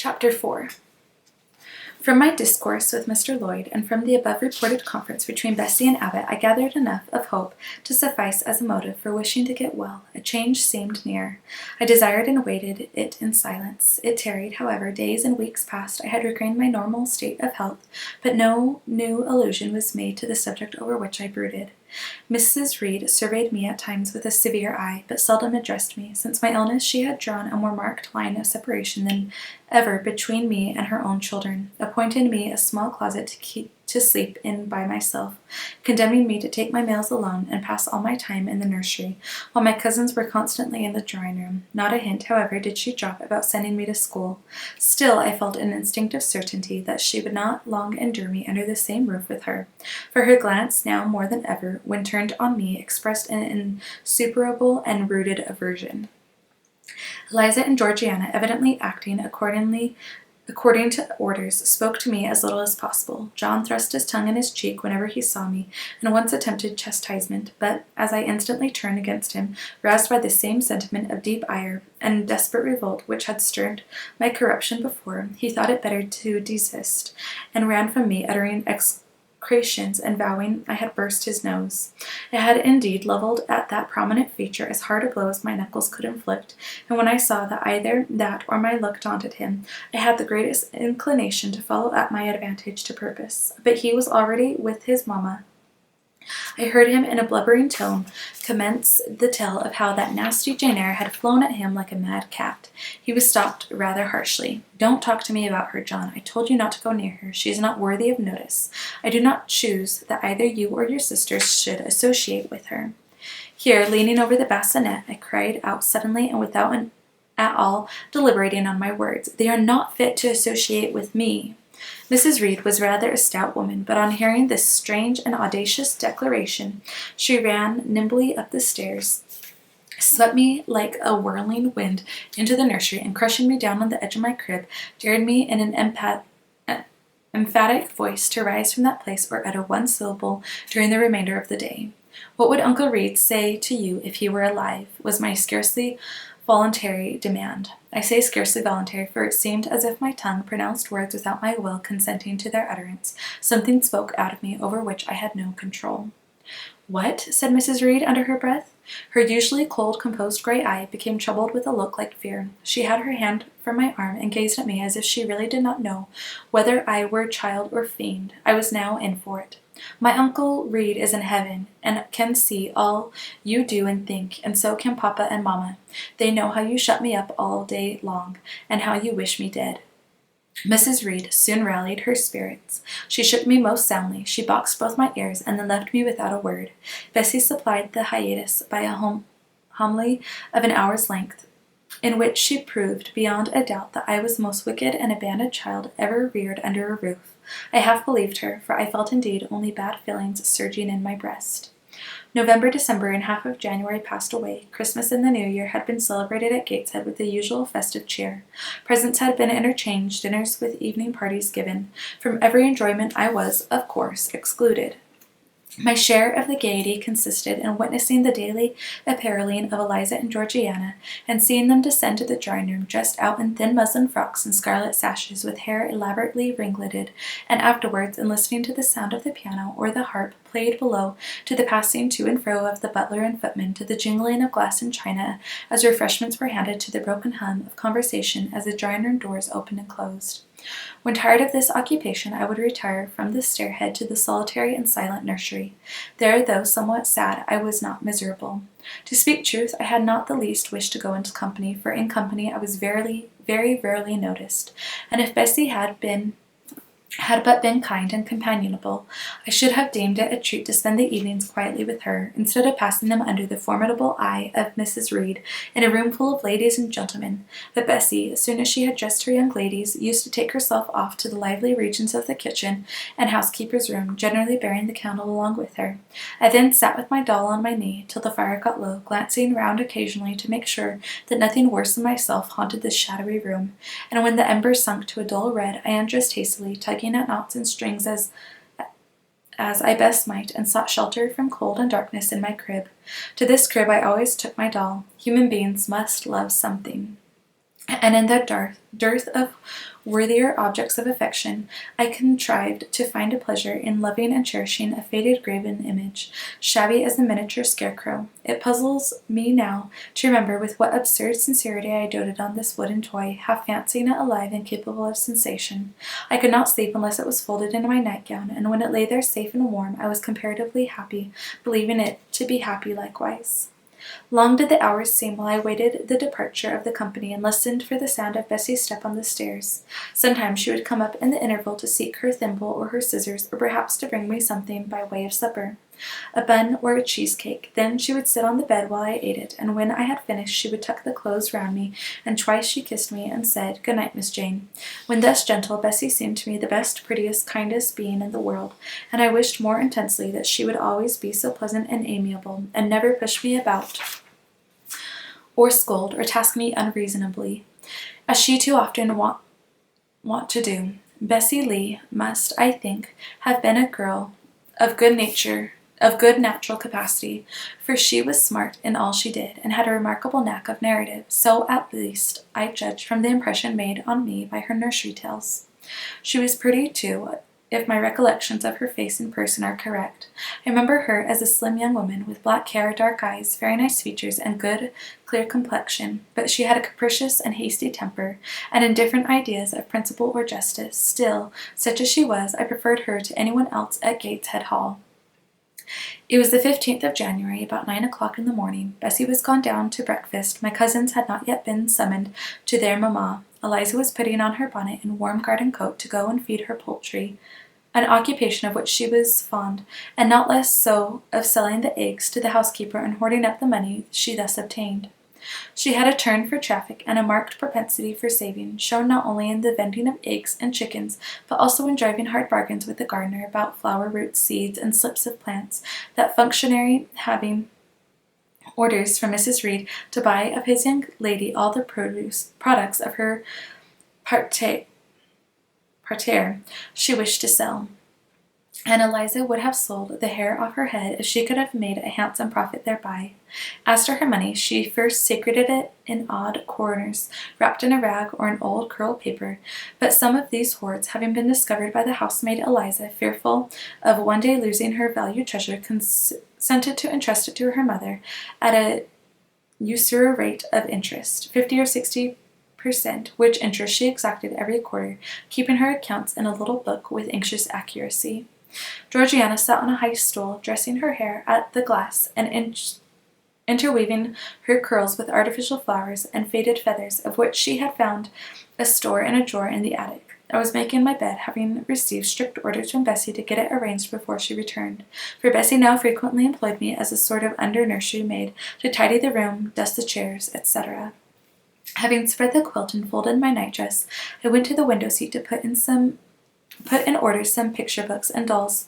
Chapter 4. From my discourse with Mr. Lloyd, and from the above-reported conference between Bessie and Abbot, I gathered enough of hope to suffice as a motive for wishing to get well. A change seemed near. I desired and awaited it in silence. It tarried, however. Days and weeks passed. I had regained my normal state of health, but no new allusion was made to the subject over which I brooded. Mrs. Reed surveyed me at times with a severe eye, but seldom addressed me. Since my illness she had drawn a more marked line of separation than ever between me and her own children, appointed me a small closet to sleep in by myself, condemning me to take my meals alone and pass all my time in the nursery, while my cousins were constantly in the drawing-room. Not a hint, however, did she drop about sending me to school. Still, I felt an instinctive certainty that she would not long endure me under the same roof with her, for her glance, now more than ever, when turned on me, expressed an insuperable and rooted aversion. Eliza and Georgiana, evidently acting according to orders, spoke to me as little as possible. John thrust his tongue in his cheek whenever he saw me, and once attempted chastisement, but as I instantly turned against him, roused by the same sentiment of deep ire and desperate revolt which had stirred my corruption before, he thought it better to desist, and ran from me, uttering execrations and vowing I had burst his nose. I had indeed levelled at that prominent feature as hard a blow as my knuckles could inflict, and when I saw that either that or my look daunted him, I had the greatest inclination to follow up my advantage to purpose. But he was already with his mamma. I heard him in a blubbering tone commence the tale of how that nasty Jane Eyre had flown at him like a mad cat. He was stopped rather harshly. "Don't talk to me about her, John. I told you not to go near her. She is not worthy of notice. I do not choose that either you or your sisters should associate with her." Here, leaning over the bassinet, I cried out suddenly and without at all deliberating on my words, "They are not fit to associate with me." Mrs. Reed was rather a stout woman, but on hearing this strange and audacious declaration, she ran nimbly up the stairs, swept me like a whirling wind into the nursery, and crushing me down on the edge of my crib, dared me in an emphatic voice to rise from that place or utter one syllable during the remainder of the day. "What would Uncle Reed say to you if he were alive?" was my scarcely voluntary demand. I say scarcely voluntary, for it seemed as if my tongue pronounced words without my will consenting to their utterance. Something spoke out of me over which I had no control. "What?" said Mrs. Reed under her breath. Her usually cold, composed gray eye became troubled with a look like fear. She had her hand from my arm and gazed at me as if she really did not know whether I were child or fiend. I was now in for it. "My Uncle Reed is in heaven, and can see all you do and think, and so can Papa and Mamma. They know how you shut me up all day long, and how you wish me dead." Mrs. Reed soon rallied her spirits. She shook me most soundly. She boxed both my ears, and then left me without a word. Bessie supplied the hiatus by a homily of an hour's length, in which she proved beyond a doubt that I was the most wicked and abandoned child ever reared under a roof. I half believed her, for I felt indeed only bad feelings surging in my breast. November, December, and half of January passed away. Christmas and the New Year had been celebrated at Gateshead with the usual festive cheer. Presents had been interchanged, dinners with evening parties given. From every enjoyment I was, of course, excluded. My share of the gaiety consisted in witnessing the daily appareling of Eliza and Georgiana, and seeing them descend to the drawing-room dressed out in thin muslin frocks and scarlet sashes, with hair elaborately ringleted, and afterwards in listening to the sound of the piano or the harp played below, to the passing to and fro of the butler and footman, to the jingling of glass and china as refreshments were handed, to the broken hum of conversation as the drawing-room doors opened and closed. When tired of this occupation, I would retire from the stairhead to the solitary and silent nursery. There, though somewhat sad, I was not miserable. To speak truth, I had not the least wish to go into company, for in company I was very rarely noticed, and if Bessie had but been kind and companionable, I should have deemed it a treat to spend the evenings quietly with her, instead of passing them under the formidable eye of Mrs. Reed in a room full of ladies and gentlemen. But Bessie, as soon as she had dressed her young ladies, used to take herself off to the lively regions of the kitchen and housekeeper's room, generally bearing the candle along with her. I then sat with my doll on my knee till the fire got low, glancing round occasionally to make sure that nothing worse than myself haunted this shadowy room, and when the embers sunk to a dull red, I undressed hastily, tugging at knots and strings as I best might, and sought shelter from cold and darkness in my crib. To this crib I always took my doll. Human beings must love something. and in the dearth of worthier objects of affection, I contrived to find a pleasure in loving and cherishing a faded graven image, shabby as a miniature scarecrow. It puzzles me now to remember with what absurd sincerity I doted on this wooden toy, half fancying it alive and capable of sensation. I could not sleep unless it was folded in my nightgown, and when it lay there safe and warm, I was comparatively happy, believing it to be happy likewise. Long did the hours seem while I waited the departure of the company and listened for the sound of Bessie's step on the stairs. Sometimes she would come up in the interval to seek her thimble or her scissors, or perhaps to bring me something by way of supper, a bun or a cheesecake. Then she would sit on the bed while I ate it, and when I had finished she would tuck the clothes round me, and twice she kissed me and said, "Good night, Miss Jane." When thus gentle, Bessie seemed to me the best, prettiest, kindest being in the world, and I wished more intensely that she would always be so pleasant and amiable, and never push me about, or scold, or task me unreasonably, as she too often wont to do. Bessie Lee must, I think, have been a girl of good natural capacity, for she was smart in all she did, and had a remarkable knack of narrative. So at least I judged from the impression made on me by her nursery tales. She was pretty too, if my recollections of her face in person are correct. I remember her as a slim young woman, with black hair, dark eyes, very nice features, and good, clear complexion, but she had a capricious and hasty temper, and indifferent ideas of principle or justice. Still, such as she was, I preferred her to anyone else at Gateshead Hall. It was the 15th of January, about 9 o'clock in the morning. Bessie was gone down to breakfast. My cousins had not yet been summoned to their mamma. Eliza was putting on her bonnet and warm garden coat to go and feed her poultry, an occupation of which she was fond, and not less so of selling the eggs to the housekeeper and hoarding up the money she thus obtained. She had a turn for traffic and a marked propensity for saving, shown not only in the vending of eggs and chickens, but also in driving hard bargains with the gardener about flower roots, seeds, and slips of plants, that functionary having orders from Mrs. Reed to buy of his young lady all the products of her parterre she wished to sell. And Eliza would have sold the hair off her head if she could have made a handsome profit thereby. As to her money, she first secreted it in odd corners, wrapped in a rag or an old curl paper, but some of these hoards having been discovered by the housemaid Eliza, fearful of one day losing her valued treasure, consented to entrust it to her mother at a usury rate of interest, 50 or 60%, which interest she exacted every quarter, keeping her accounts in a little book with anxious accuracy. Georgiana sat on a high stool, dressing her hair at the glass, and interweaving her curls with artificial flowers and faded feathers, of which she had found a store in a drawer in the attic. I was making my bed, having received strict orders from Bessie to get it arranged before she returned, for Bessie now frequently employed me as a sort of under-nursery maid to tidy the room, dust the chairs, etc. Having spread the quilt and folded my nightdress, I went to the window seat to put in order some picture books and dolls'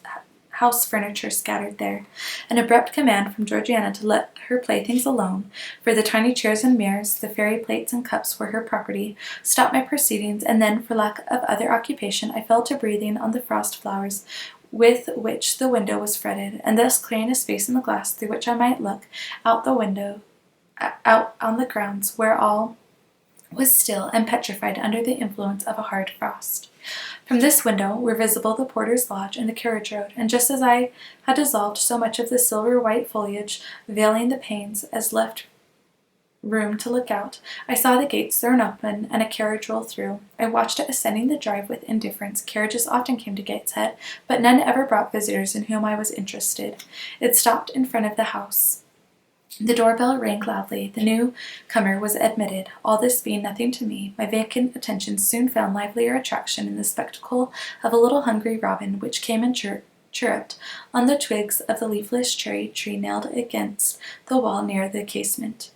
house furniture scattered there. An abrupt command from Georgiana to let her playthings alone, for the tiny chairs and mirrors, the fairy plates and cups were her property, stopped my proceedings, and then, for lack of other occupation, I fell to breathing on the frost flowers with which the window was fretted, and thus clearing a space in the glass through which I might look out on the grounds, where all was still and petrified under the influence of a hard frost. From this window were visible the porter's lodge and the carriage road, and just as I had dissolved so much of the silver-white foliage veiling the panes as left room to look out, I saw the gates thrown open and a carriage roll through. I watched it ascending the drive with indifference. Carriages often came to Gateshead, but none ever brought visitors in whom I was interested. It stopped in front of the house. The doorbell rang loudly. The newcomer was admitted. All this being nothing to me, my vacant attention soon found livelier attraction in the spectacle of a little hungry robin, which came and chirruped on the twigs of the leafless cherry tree nailed against the wall near the casement.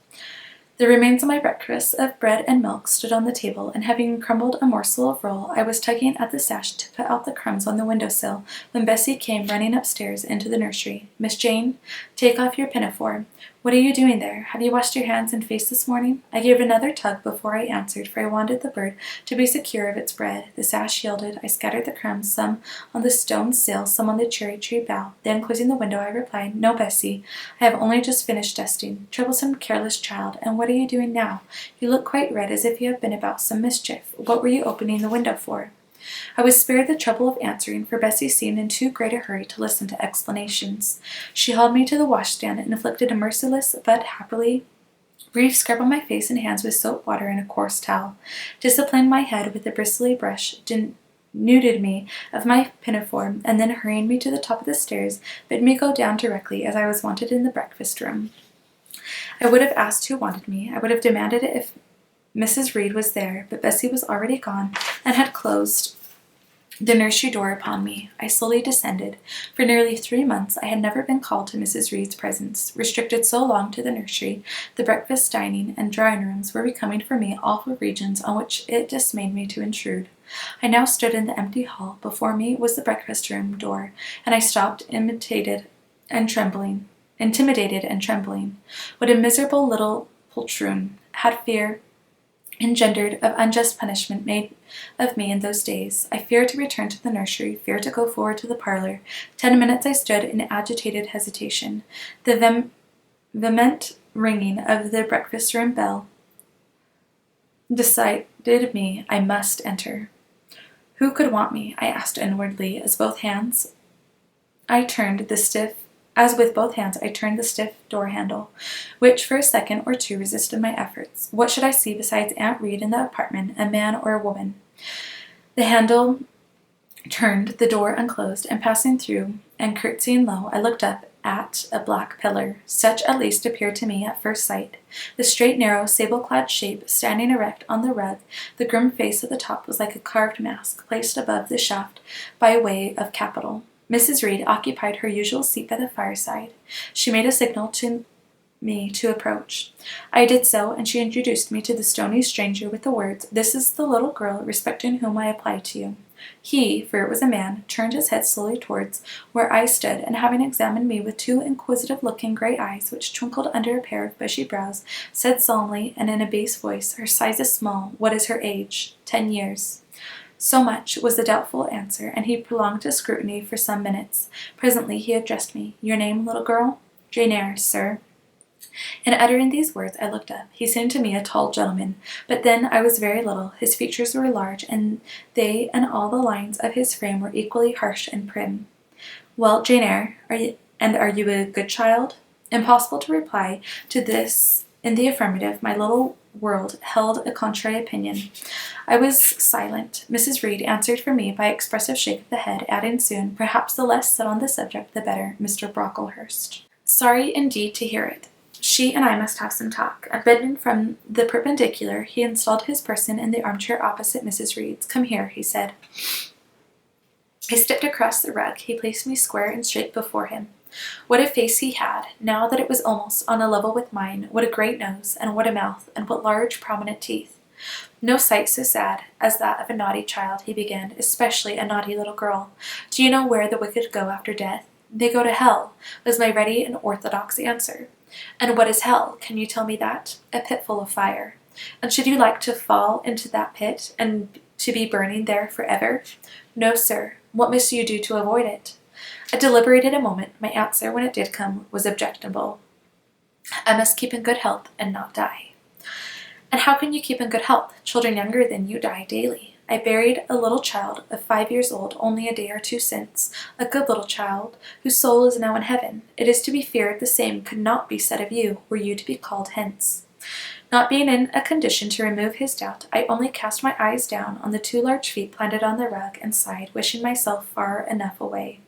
The remains of my breakfast of bread and milk stood on the table, and having crumbled a morsel of roll, I was tugging at the sash to put out the crumbs on the window-sill, when Bessie came running upstairs into the nursery. "Miss Jane, take off your pinafore. "What are you doing there? Have you washed your hands and face this morning?" I gave another tug before I answered, for I wanted the bird to be secure of its bread. The sash yielded. I scattered the crumbs, some on the stone sill, some on the cherry tree bough. Then, closing the window, I replied, "No, Bessie, I have only just finished dusting. Troublesome, careless child. And what are you doing now? You look quite red, as if you have been about some mischief. What were you opening the window for?" I was spared the trouble of answering, for Bessie seemed in too great a hurry to listen to explanations. She hauled me to the washstand and inflicted a merciless but happily brief scrub on my face and hands with soap water and a coarse towel, disciplined my head with a bristly brush, denuded me of my pinafore, and then, hurrying me to the top of the stairs, bid me go down directly, as I was wanted in the breakfast room. I would have asked who wanted me. I would have demanded it if Mrs. Reed was there, but Bessie was already gone and had closed the nursery door upon me. I slowly descended. For nearly 3 months I had never been called to Mrs. Reed's presence. Restricted so long to the nursery, the breakfast, dining, and drawing rooms were becoming for me awful regions on which it dismayed me to intrude. I now stood in the empty hall. Before me was the breakfast room door, and I stopped, intimidated and trembling. What a miserable little poltroon had fear engendered of unjust punishment made of me in those days. I feared to return to the nursery, feared to go forward to the parlor. 10 minutes I stood in agitated hesitation. The vehement ringing of the breakfast room bell decided me. I must enter. Who could want me? I asked inwardly, as with both hands I turned the stiff door handle, which for a second or two resisted my efforts. What should I see besides Aunt Reed in the apartment, a man or a woman? The handle turned, the door unclosed, and passing through and curtsying low, I looked up at a black pillar. Such at least appeared to me at first sight. The straight, narrow, sable-clad shape standing erect on the rug, the grim face at the top was like a carved mask placed above the shaft by way of capital. Mrs. Reed occupied her usual seat by the fireside. She made a signal to me to approach. I did so, and she introduced me to the stony stranger with the words, "This is the little girl respecting whom I apply to you." He, for it was a man, turned his head slowly towards where I stood, and having examined me with 2 inquisitive-looking grey eyes which twinkled under a pair of bushy brows, said solemnly and in a bass voice, "Her size is small. What is her age?" 10 years. So much was the doubtful answer, and he prolonged his scrutiny for some minutes. Presently he addressed me. "Your name, little girl?" "Jane Eyre, sir." In uttering these words, I looked up. He seemed to me a tall gentleman, but then I was very little. His features were large, and they and all the lines of his frame were equally harsh and prim. "Well, Jane Eyre, are you a good child?" Impossible to reply to this in the affirmative. My little world held a contrary opinion. I was silent. Mrs. Reed answered for me by expressive shake of the head, adding soon, "Perhaps the less said on the subject, the better, Mr. Brocklehurst." Sorry indeed to hear it. She and I must have some talk. Bending from the perpendicular, he installed his person in the armchair opposite Mrs. Reed's. "Come here," he said. I stepped across the rug. He placed me square and straight before him. What a face he had, now that it was almost on a level with mine! What a great nose, and what a mouth, and what large, prominent teeth! "No sight so sad as that of a naughty child," he began, "especially a naughty little girl. Do you know where the wicked go after death?" "They go to hell," was my ready and orthodox answer. "And what is hell? Can you tell me that?" "A pit full of fire." "And should you like to fall into that pit, and to be burning there forever?" "No, sir." "What must you do to avoid it?" I deliberated a moment. My answer, when it did come, was objectionable. "I must keep in good health and not die." "And how can you keep in good health? Children younger than you die daily. I buried a little child of 5 years old only a day or 2 since, a good little child, whose soul is now in heaven. It is to be feared the same could not be said of you, were you to be called hence." Not being in a condition to remove his doubt, I only cast my eyes down on the 2 large feet planted on the rug, and sighed, wishing myself far enough away.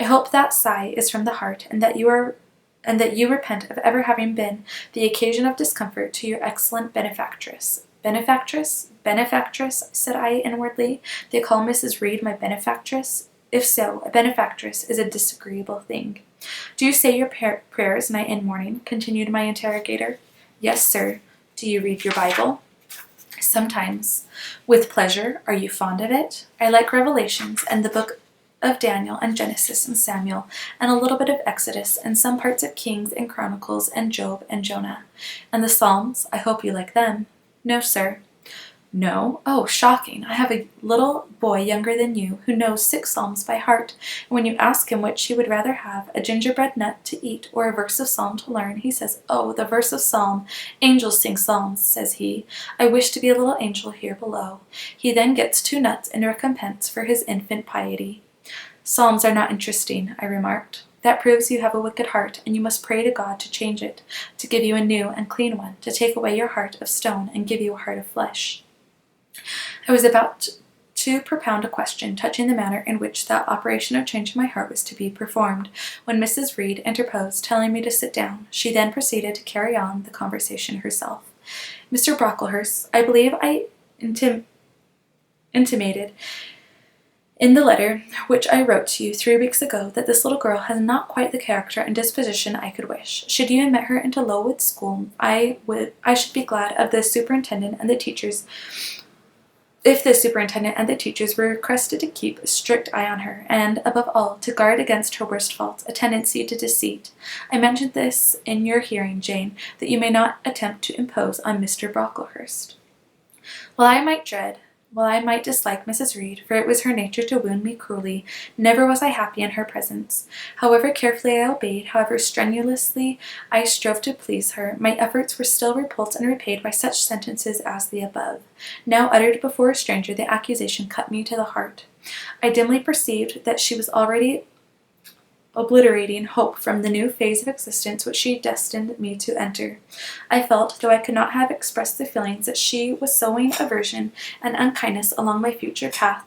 I hope that sigh is from the heart, and that you repent of ever having been the occasion of discomfort to your excellent benefactress. "Benefactress? Benefactress?" said I inwardly. "They call Mrs. Reed my benefactress? If so, a benefactress is a disagreeable thing." "Do you say your prayers night and morning?" continued my interrogator. "Yes, sir." "Do you read your Bible?" "Sometimes." "With pleasure? Are you fond of it?" "I like Revelations and the book of Daniel and Genesis and Samuel, and a little bit of Exodus, and some parts of Kings and Chronicles and Job and Jonah. And the Psalms, I hope you like them. No, sir. No? Oh, shocking. I have a little boy younger than you who knows 6 psalms by heart, and when you ask him which he would rather have, a gingerbread nut to eat or a verse of psalm to learn, he says, "Oh, the verse of psalm. Angels sing psalms," says he. "I wish to be a little angel here below." He then gets 2 nuts in recompense for his infant piety. "Psalms are not interesting," I remarked. "That proves you have a wicked heart, and you must pray to God to change it, to give you a new and clean one, to take away your heart of stone and give you a heart of flesh." I was about to propound a question touching the manner in which that operation of changing my heart was to be performed, when Mrs. Reed interposed, telling me to sit down. She then proceeded to carry on the conversation herself. "Mr. Brocklehurst, I believe I intimated in the letter which I wrote to you 3 weeks ago that this little girl has not quite the character and disposition I could wish. Should you admit her into Lowood School, I should be glad of the superintendent and the teachers if the superintendent and the teachers were requested to keep a strict eye on her, and, above all, to guard against her worst fault, a tendency to deceit. I mentioned this in your hearing, Jane, that you may not attempt to impose on Mr. Brocklehurst." While I might dislike Mrs. Reed, for it was her nature to wound me cruelly, never was I happy in her presence. However carefully I obeyed, however strenuously I strove to please her, my efforts were still repulsed and repaid by such sentences as the above. Now uttered before a stranger, the accusation cut me to the heart. I dimly perceived that she was already obliterating hope from the new phase of existence which she destined me to enter. I felt, though I could not have expressed the feelings, that she was sowing aversion and unkindness along my future path.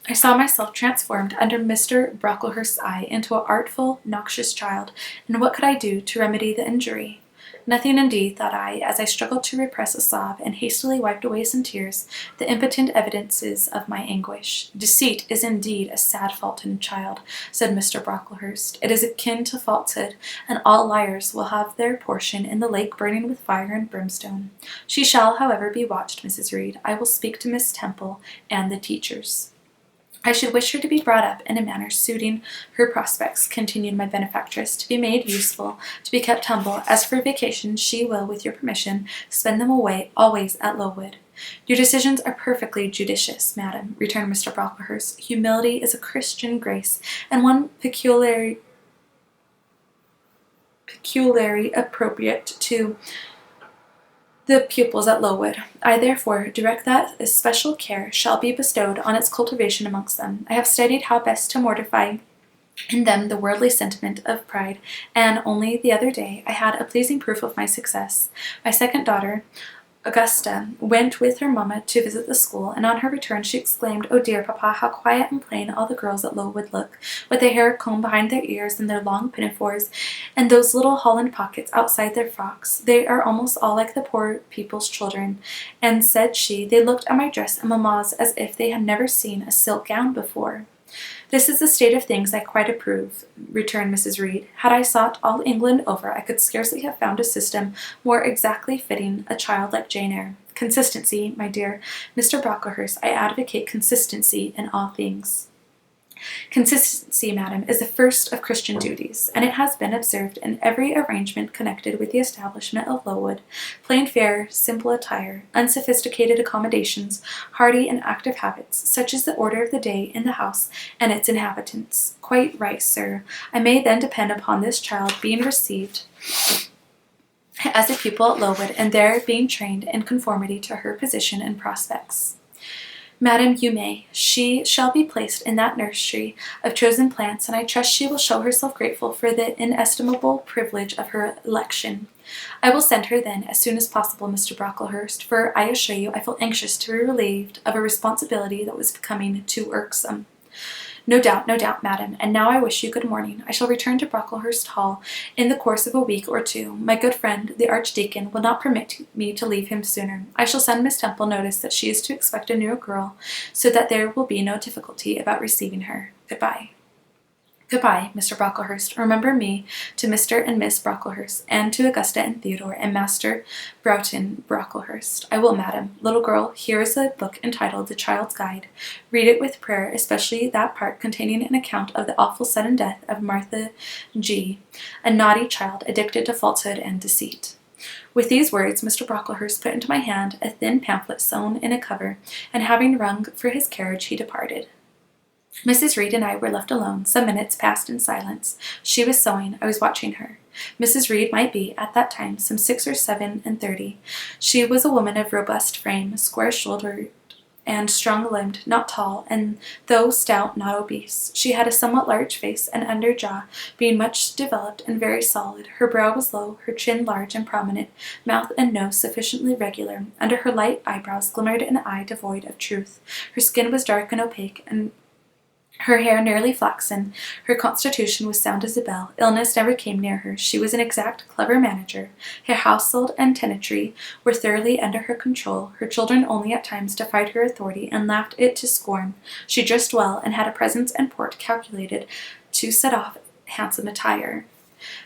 I saw myself transformed under Mr. Brocklehurst's eye into an artful, noxious child, and what could I do to remedy the injury? Nothing indeed, thought I, as I struggled to repress a sob and hastily wiped away some tears, the impotent evidences of my anguish. "Deceit is indeed a sad fault in a child," said Mr. Brocklehurst. "It is akin to falsehood, and all liars will have their portion in the lake burning with fire and brimstone. She shall, however, be watched, Mrs. Reed. I will speak to Miss Temple and the teachers." "I should wish her to be brought up in a manner suiting her prospects," continued my benefactress, "to be made useful, to be kept humble. As for vacations, she will, with your permission, spend them away always at Lowood." "Your decisions are perfectly judicious, madam," returned Mr. Brocklehurst. "Humility is a Christian grace, and one peculiarly appropriate to the pupils at Lowood. I therefore direct that especial care shall be bestowed on its cultivation amongst them. I have studied how best to mortify in them the worldly sentiment of pride, and only the other day I had a pleasing proof of my success. My second daughter, Augusta, went with her mamma to visit the school, and on her return she exclaimed, "Oh dear, papa, how quiet and plain all the girls at Lowood look, with their hair combed behind their ears and their long pinafores, and those little holland pockets outside their frocks. They are almost all like the poor people's children." And said she, "They looked at my dress and mamma's as if they had never seen a silk gown before." "This is the state of things I quite approve," returned Mrs. Reed. "Had I sought all England over, I could scarcely have found a system more exactly fitting a child like Jane Eyre. Consistency, my dear Mr. Brocklehurst, I advocate consistency in all things." "Consistency, madam, is the first of Christian duties, and it has been observed in every arrangement connected with the establishment of Lowood. Plain fare, simple attire, unsophisticated accommodations, hearty and active habits, such is the order of the day in the house and its inhabitants." "Quite right, sir. I may then depend upon this child being received as a pupil at Lowood, and there being trained in conformity to her position and prospects." "Madam, you may. She shall be placed in that nursery of chosen plants, and I trust she will show herself grateful for the inestimable privilege of her election. I will send her then as soon as possible, Mr. Brocklehurst, for I assure you I feel anxious to be relieved of a responsibility that was becoming too irksome." No doubt, madam. And now I wish you good morning. I shall return to Brocklehurst Hall in the course of a week or 2. My good friend, the Archdeacon, will not permit me to leave him sooner. I shall send Miss Temple notice that she is to expect a new girl, so that there will be no difficulty about receiving her. Goodbye." Goodbye, Mr. Brocklehurst. Remember me to Mr. and Miss Brocklehurst, and to Augusta and Theodore, and Master Broughton Brocklehurst. I will, madam. Little girl, here is a book entitled The Child's Guide. Read it with prayer, especially that part containing an account of the awful sudden death of Martha G., a naughty child addicted to falsehood and deceit. With these words, Mr. Brocklehurst put into my hand a thin pamphlet sewn in a cover, and having rung for his carriage, he departed. Mrs. Reed and I were left alone. Some minutes passed in silence. She was sewing. I was watching her. Mrs. Reed might be, at that time, some 6 or 37. She was a woman of robust frame, square-shouldered and strong-limbed, not tall, and though stout, not obese. She had a somewhat large face, and under jaw being much developed and very solid. Her brow was low, her chin large and prominent, mouth and nose sufficiently regular. Under her light eyebrows glimmered an eye devoid of truth. Her skin was dark and opaque, and her hair nearly flaxen. Her constitution was sound as a bell. Illness never came near her. She was an exact, clever manager. Her household and tenantry were thoroughly under her control. Her children only at times defied her authority and laughed it to scorn. She dressed well, and had a presence and port calculated to set off handsome attire.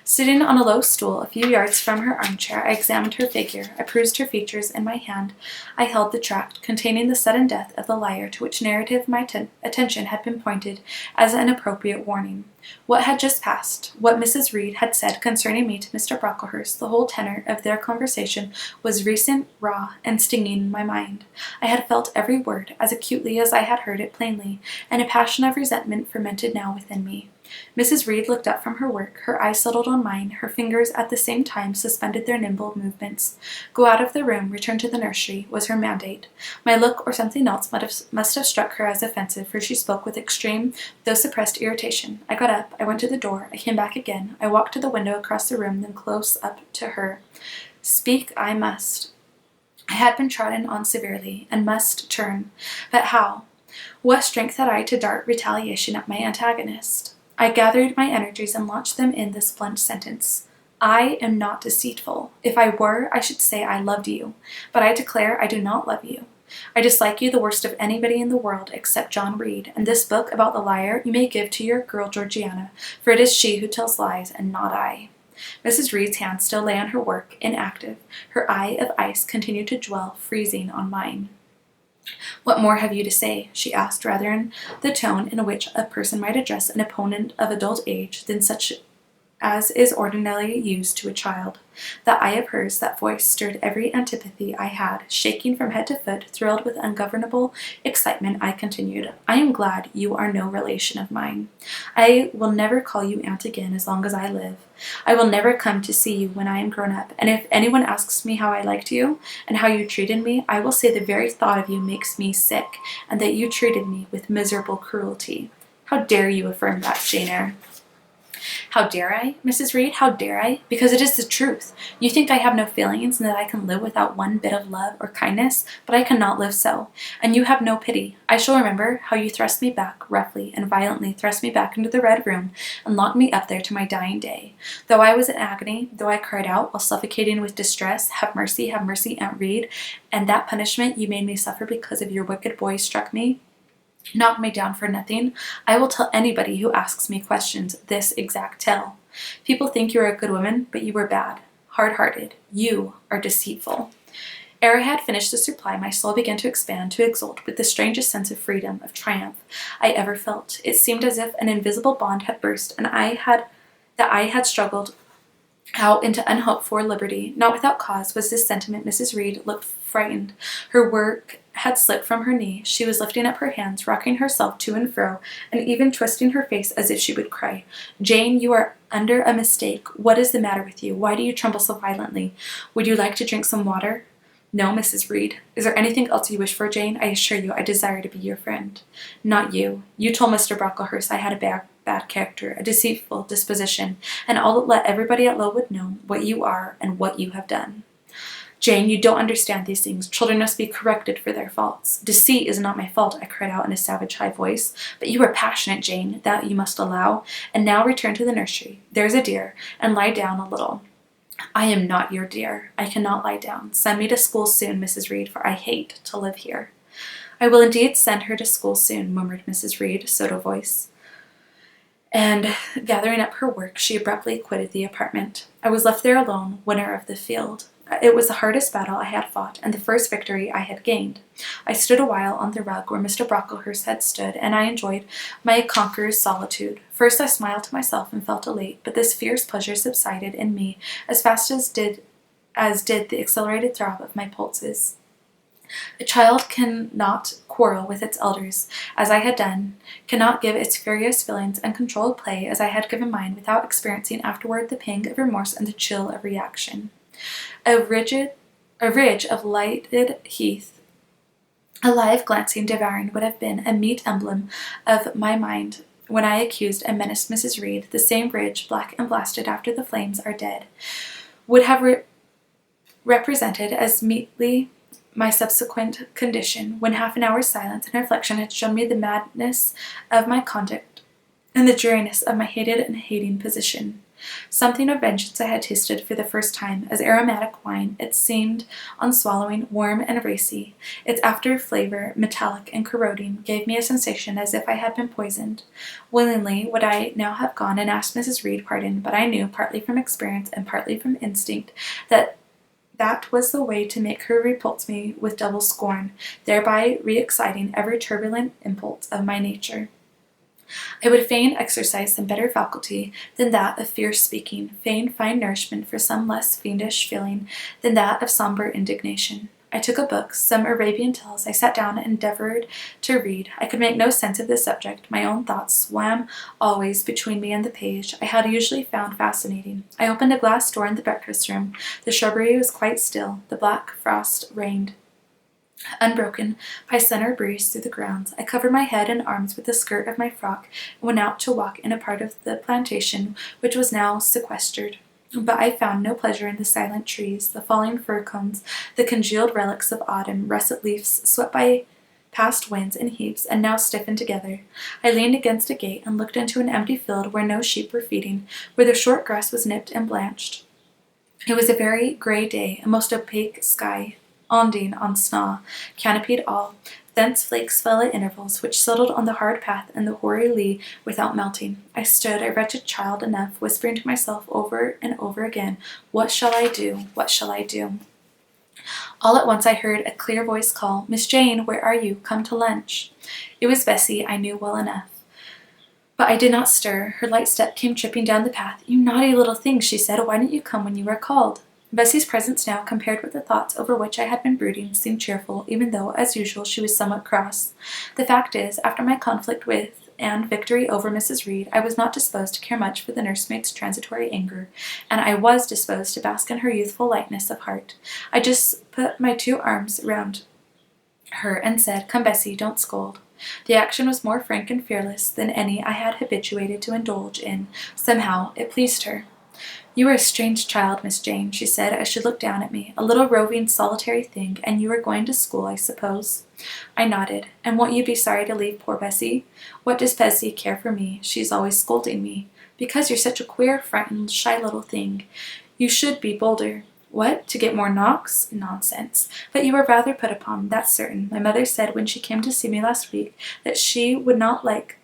Sitting on a low stool a few yards from her armchair, I examined her figure. I perused her features. In my hand I held the tract containing the sudden death of the liar, to which narrative my attention had been pointed as an appropriate warning. What had just passed, what Mrs. Reed had said concerning me to Mr. Brocklehurst, the whole tenor of their conversation was recent, raw, and stinging in my mind. I had felt every word as acutely as I had heard it plainly, and a passion of resentment fermented now within me. Mrs. Reed looked up from her work. Her eyes settled on mine. Her fingers at the same time suspended their nimble movements. Go out of the room, return to the nursery, was her mandate. My look or something else must have struck her as offensive, for she spoke with extreme, though suppressed irritation. I got up. I went to the door. I came back again. I walked to the window across the room, then close up to her. Speak I must. I had been trodden on severely, and must turn. But how? What strength had I to dart retaliation at my antagonist? I gathered my energies and launched them in this blunt sentence. I am not deceitful. If I were, I should say I loved you. But I declare I do not love you. I dislike you the worst of anybody in the world except John Reed, and this book about the liar you may give to your girl Georgiana, for it is she who tells lies and not I. Mrs. Reed's hand still lay on her work, inactive. Her eye of ice continued to dwell, freezing on mine. What more have you to say? She asked, rather in the tone in which a person might address an opponent of adult age than such as is ordinarily used to a child. That eye of hers, that voice, stirred every antipathy I had. Shaking from head to foot, thrilled with ungovernable excitement, I continued, I am glad you are no relation of mine. I will never call you aunt again as long as I live. I will never come to see you when I am grown up, and if anyone asks me how I liked you, and how you treated me, I will say the very thought of you makes me sick, and that you treated me with miserable cruelty. How dare you affirm that, Jane Eyre? How dare I, Mrs. Reed? How dare I? Because it is the truth. You think I have no feelings and that I can live without one bit of love or kindness, but I cannot live so. And you have no pity. I shall remember how you thrust me back, roughly and violently thrust me back into the red room and locked me up there to my dying day. Though I was in agony, though I cried out while suffocating with distress, have mercy, Aunt Reed, and that punishment you made me suffer because of your wicked boy struck me, knock me down for nothing, I will tell anybody who asks me questions this exact tale. People think you are a good woman, but you are bad, hard-hearted. You are deceitful. Ere I had finished this reply, my soul began to expand, to exult, with the strangest sense of freedom, of triumph, I ever felt. It seemed as if an invisible bond had burst, and that I had struggled out into unhoped-for liberty. Not without cause was this sentiment. Mrs. Reed looked frightened. Her work had slipped from her knee. She was lifting up her hands, rocking herself to and fro, and even twisting her face as if she would cry. Jane, you are under a mistake. What is the matter with you? Why do you tremble so violently? Would you like to drink some water? No, Mrs. Reed. Is there anything else you wish for, Jane? I assure you I desire to be your friend. Not you. You told Mr. Brocklehurst I had a bad character, a deceitful disposition, and I'll let everybody at Lowood know what you are and what you have done. Jane, you don't understand these things. Children must be corrected for their faults. Deceit is not my fault, I cried out in a savage high voice. But you are passionate, Jane, that you must allow. And now return to the nursery. There's a dear, and lie down a little. I am not your dear. I cannot lie down. Send me to school soon, Mrs. Reed, for I hate to live here. I will indeed send her to school soon, murmured Mrs. Reed, sotto voice. and gathering up her work, she abruptly quitted the apartment. I was left there alone, winner of the field. It was the hardest battle I had fought, and the first victory I had gained. I stood a while on the rug where Mr. Brocklehurst had stood, and I enjoyed my conqueror's solitude. First I smiled to myself and felt elate, but this fierce pleasure subsided in me as fast as did the accelerated throb of my pulses. A child cannot quarrel with its elders, as I had done, cannot give its furious feelings uncontrolled play, as I had given mine, without experiencing afterward the pang of remorse and the chill of reaction. A ridge of lighted heath, alive, glancing, devouring, would have been a meet emblem of my mind when I accused and menaced Mrs. Reed. The same ridge, black and blasted after the flames are dead, would have represented as meetly my subsequent condition, when half an hour's silence and reflection had shown me the madness of my conduct and the dreariness of my hated and hating position. Something of vengeance I had tasted for the first time. As aromatic wine, it seemed, on swallowing, warm and racy. Its after flavor, metallic and corroding, gave me a sensation as if I had been poisoned. Willingly would I now have gone and asked Mrs. Reed pardon, but I knew, partly from experience and partly from instinct, that was the way to make her repulse me with double scorn, thereby re-exciting every turbulent impulse of my nature. I would fain exercise some better faculty than that of fierce speaking, fain find nourishment for some less fiendish feeling than that of sombre indignation. I took a book, some Arabian Tales. I sat down and endeavored to read. I could make no sense of the subject. My own thoughts swam always between me and the page I had usually found fascinating. I opened a glass door in the breakfast room. The shrubbery was quite still. The black frost reigned, unbroken by summer breeze, through the grounds. I covered my head and arms with the skirt of my frock and went out to walk in a part of the plantation which was now sequestered. But I found no pleasure in the silent trees, the falling fir cones, the congealed relics of autumn, russet leaves swept by past winds in heaps and now stiffened together. I leaned against a gate and looked into an empty field where no sheep were feeding, where the short grass was nipped and blanched. It was a very grey day, a most opaque sky, ondine on snaw, canopied all. Thence flakes fell at intervals, which settled on the hard path and the hoary lea without melting. I stood, a wretched child enough, whispering to myself over and over again, "What shall I do? What shall I do?" All at once I heard a clear voice call, "Miss Jane, where are you? Come to lunch." It was Bessie, I knew well enough. But I did not stir. Her light step came tripping down the path. "You naughty little thing," she said. "Why didn't you come when you were called?" Bessie's presence now, compared with the thoughts over which I had been brooding, seemed cheerful, even though, as usual, she was somewhat cross. The fact is, after my conflict with and victory over Mrs. Reed, I was not disposed to care much for the nursemaid's transitory anger, and I was disposed to bask in her youthful lightness of heart. I just put my 2 arms round her and said, "Come, Bessie, don't scold." The action was more frank and fearless than any I had habituated to indulge in. Somehow it pleased her. "You are a strange child, Miss Jane," she said, as she looked down at me. "A little roving, solitary thing, and you are going to school, I suppose?" I nodded. "And won't you be sorry to leave poor Bessie?" "What does Bessie care for me? She's always scolding me." "Because you're such a queer, frightened, shy little thing. You should be bolder." "What? To get more knocks? Nonsense. But you are rather put upon, that's certain. My mother said when she came to see me last week that she would not like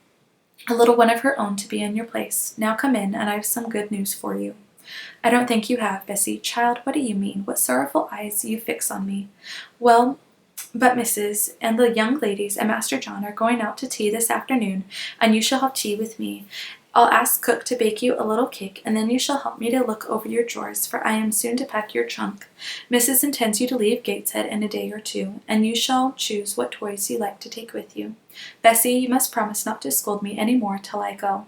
a little one of her own to be in your place. Now come in, and I have some good news for you." "I don't think you have, Bessie." "Child, what do you mean? What sorrowful eyes you fix on me." "Well, but Mrs. and the young ladies and Master John are going out to tea this afternoon, and you shall have tea with me. I'll ask cook to bake you a little cake, and then you shall help me to look over your drawers, for I am soon to pack your trunk. Mrs. intends you to leave Gateshead in a day or 2, and you shall choose what toys you like to take with you. Bessie, you must promise not to scold me any more till I go."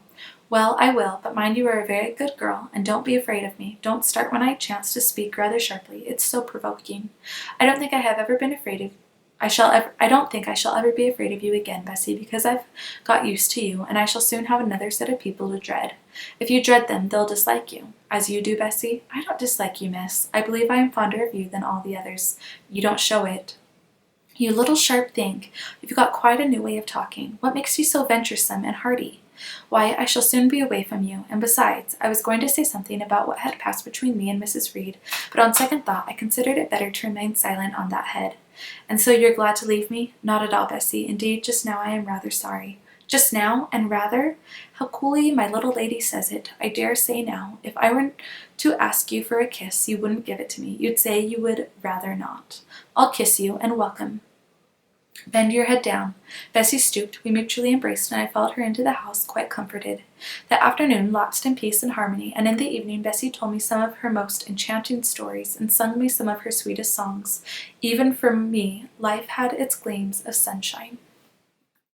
"Well, I will, but mind you are a very good girl, and don't be afraid of me. Don't start when I chance to speak rather sharply. It's so provoking. I don't think I have ever been afraid of I don't think I shall ever be afraid of you again, Bessie, because I've got used to you, and I shall soon have another set of people to dread. If you dread them, they'll dislike you. As you do, Bessie?" "I don't dislike you, miss. I believe I am fonder of you than all the others. You don't show it." "You little sharp thing. You've got quite a new way of talking. What makes you so venturesome and hearty?" "Why, I shall soon be away from you, and besides, I was going to say something about what had passed between me and Mrs. Reed, but on second thought I considered it better to remain silent on that head." "And so you're glad to leave me?" "Not at all, Bessie. Indeed, just now I am rather sorry." Just now, and rather? How coolly my little lady says it. I dare say now, if I were to ask you for a kiss, you wouldn't give it to me. You'd say you would rather not. I'll kiss you, and welcome. Bend your head down. Bessie stooped, we mutually embraced, and I followed her into the house, quite comforted. The afternoon lapsed in peace and harmony, and in the evening Bessie told me some of her most enchanting stories, and sung me some of her sweetest songs. Even for me, life had its gleams of sunshine.